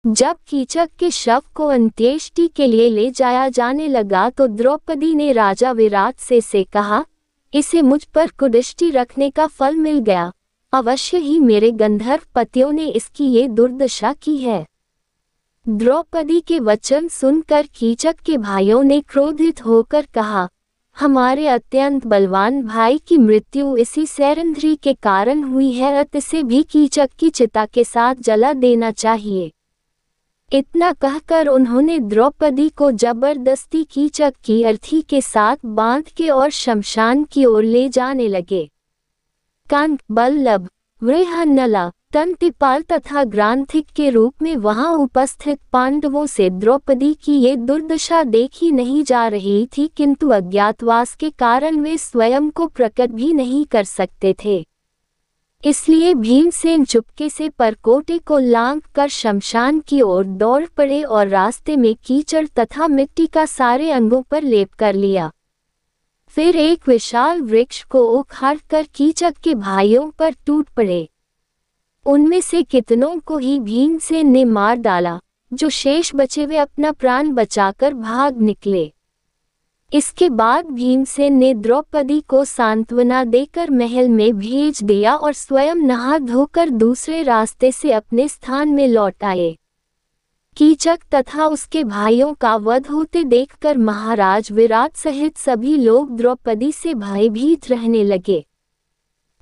जब कीचक के शव को अंत्येष्टि के लिए ले जाया जाने लगा तो द्रौपदी ने राजा विराट से कहा, इसे मुझ पर कुदृष्टि रखने का फल मिल गया। अवश्य ही मेरे गंधर्व पतियों ने इसकी ये दुर्दशा की है। द्रौपदी के वचन सुनकर कीचक के भाइयों ने क्रोधित होकर कहा, हमारे अत्यंत बलवान भाई की मृत्यु इसी सैरंध्री के कारण हुई है, अतः इसे भी कीचक की चिता के साथ जला देना चाहिए। इतना कहकर उन्होंने द्रौपदी को जबरदस्ती कीचक की अर्थी के साथ बांध के और शमशान की ओर ले जाने लगे। कंक, बल्लभ, वृहन्नला, तंतिपाल तथा ग्रांथिक के रूप में वहां उपस्थित पांडवों से द्रौपदी की ये दुर्दशा देखी नहीं जा रही थी, किंतु अज्ञातवास के कारण वे स्वयं को प्रकट भी नहीं कर सकते थे। इसलिए भीमसेन चुपके से परकोटे को लांघ कर शमशान की ओर दौड़ पड़े और रास्ते में कीचड़ तथा मिट्टी का सारे अंगों पर लेप कर लिया। फिर एक विशाल वृक्ष को उखाड़कर कीचक के भाइयों पर टूट पड़े। उनमें से कितनों को ही भीमसेन ने मार डाला, जो शेष बचे वे अपना प्राण बचाकर भाग निकले। इसके बाद भीमसेन ने द्रौपदी को सांत्वना देकर महल में भेज दिया और स्वयं नहा धोकर दूसरे रास्ते से अपने स्थान में लौट आए। कीचक तथा उसके भाइयों का वध होते देखकर महाराज विराट सहित सभी लोग द्रौपदी से भयभीत रहने लगे।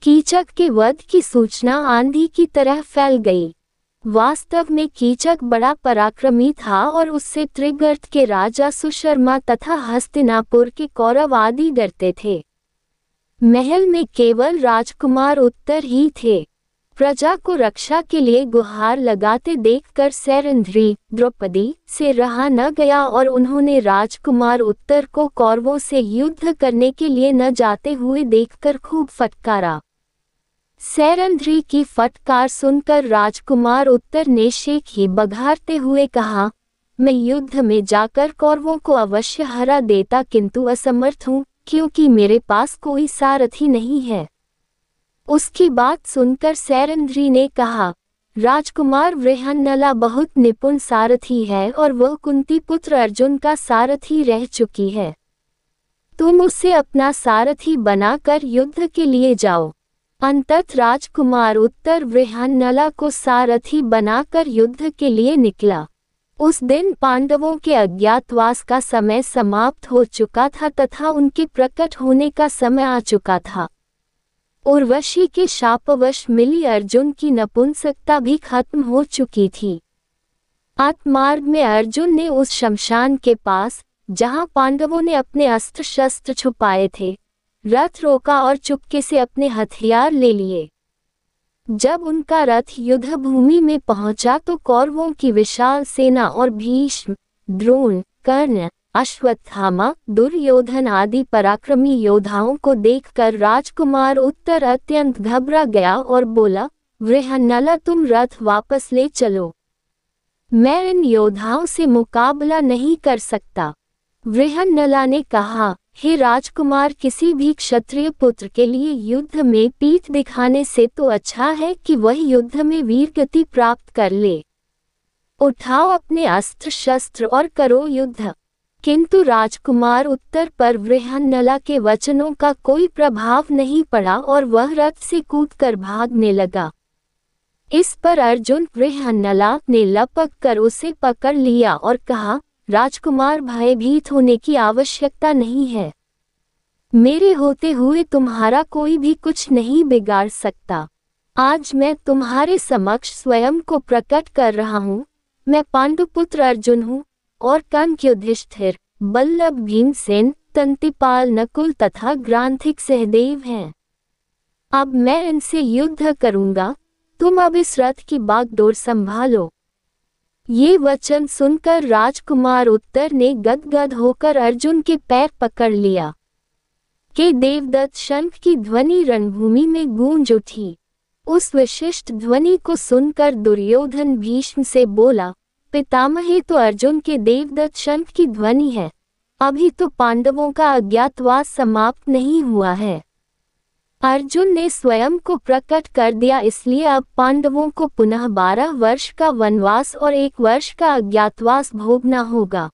कीचक के वध की सूचना आंधी की तरह फैल गई। वास्तव में कीचक बड़ा पराक्रमी था और उससे त्रिगर्त के राजा सुशर्मा तथा हस्तिनापुर के कौरव आदि डरते थे। महल में केवल राजकुमार उत्तर ही थे। प्रजा को रक्षा के लिए गुहार लगाते देखकर सैरंध्री द्रौपदी से रहा न गया और उन्होंने राजकुमार उत्तर को कौरवों से युद्ध करने के लिए न जाते हुए देखकर खूब फटकारा। सैरंध्री की फटकार सुनकर राजकुमार उत्तर ने शेख ही बघारते हुए कहा, मैं युद्ध में जाकर कौरवों को अवश्य हरा देता, किंतु असमर्थ हूँ, क्योंकि मेरे पास कोई सारथी नहीं है। उसकी बात सुनकर सैरंध्री ने कहा, राजकुमार वृहन्नला बहुत निपुण सारथी है और वह कुंती पुत्र अर्जुन का सारथी रह चुकी है। तुम उसे अपना सारथी बनाकर युद्ध के लिए जाओ। अंततः राजकुमार उत्तर वृहन्नला को सारथी बनाकर युद्ध के लिए निकला। उस दिन पांडवों के अज्ञातवास का समय समाप्त हो चुका था तथा उनके प्रकट होने का समय आ चुका था। उर्वशी के शापवश मिली अर्जुन की नपुंसकता भी खत्म हो चुकी थी। आत्मार्ग में अर्जुन ने उस शमशान के पास, जहां पांडवों ने अपने अस्त्र शस्त्र छुपाए थे, रथ रोका और चुपके से अपने हथियार ले लिए। जब उनका रथ युद्ध भूमि में पहुंचा तो कौरवों की विशाल सेना और भीष्म, द्रोण, कर्ण, अश्वत्थामा, दुर्योधन आदि पराक्रमी योद्धाओं को देखकर राजकुमार उत्तर अत्यंत घबरा गया और बोला, वृहन्नला तुम रथ वापस ले चलो, मैं इन योद्धाओं से मुकाबला नहीं कर सकता। वृहन्नला ने कहा, हे राजकुमार, किसी भी क्षत्रिय पुत्र के लिए युद्ध में पीठ दिखाने से तो अच्छा है कि वह युद्ध में वीरगति प्राप्त कर ले। उठाओ अपने अस्त्र शस्त्र और करो युद्ध। किंतु राजकुमार उत्तर पर वृहन्नला के वचनों का कोई प्रभाव नहीं पड़ा और वह रथ से कूदकर भागने लगा। इस पर अर्जुन वृहन्नला ने लपक कर उसे पकड़ लिया और कहा, राजकुमार, भयभीत होने की आवश्यकता नहीं है। मेरे होते हुए तुम्हारा कोई भी कुछ नहीं बिगाड़ सकता। आज मैं तुम्हारे समक्ष स्वयं को प्रकट कर रहा हूँ। मैं पांडुपुत्र अर्जुन हूँ और कंक युधिष्ठिर, बल्लभ भीमसेन, तंतिपाल नकुल तथा ग्रांथिक सहदेव हैं। अब मैं इनसे युद्ध करूँगा, तुम अब इस रथ की बागडोर संभालो। ये वचन सुनकर राजकुमार उत्तर ने गदगद होकर अर्जुन के पैर पकड़ लिया कि देवदत्त शंख की ध्वनि रणभूमि में गूंज उठी। उस विशिष्ट ध्वनि को सुनकर दुर्योधन भीष्म से बोला, पितामहे, तो अर्जुन के देवदत्त शंख की ध्वनि है। अभी तो पांडवों का अज्ञातवास समाप्त नहीं हुआ है। अर्जुन ने स्वयं को प्रकट कर दिया, इसलिए अब पांडवों को पुनः 12 वर्ष का वनवास और 1 वर्ष का अज्ञातवास भोगना होगा।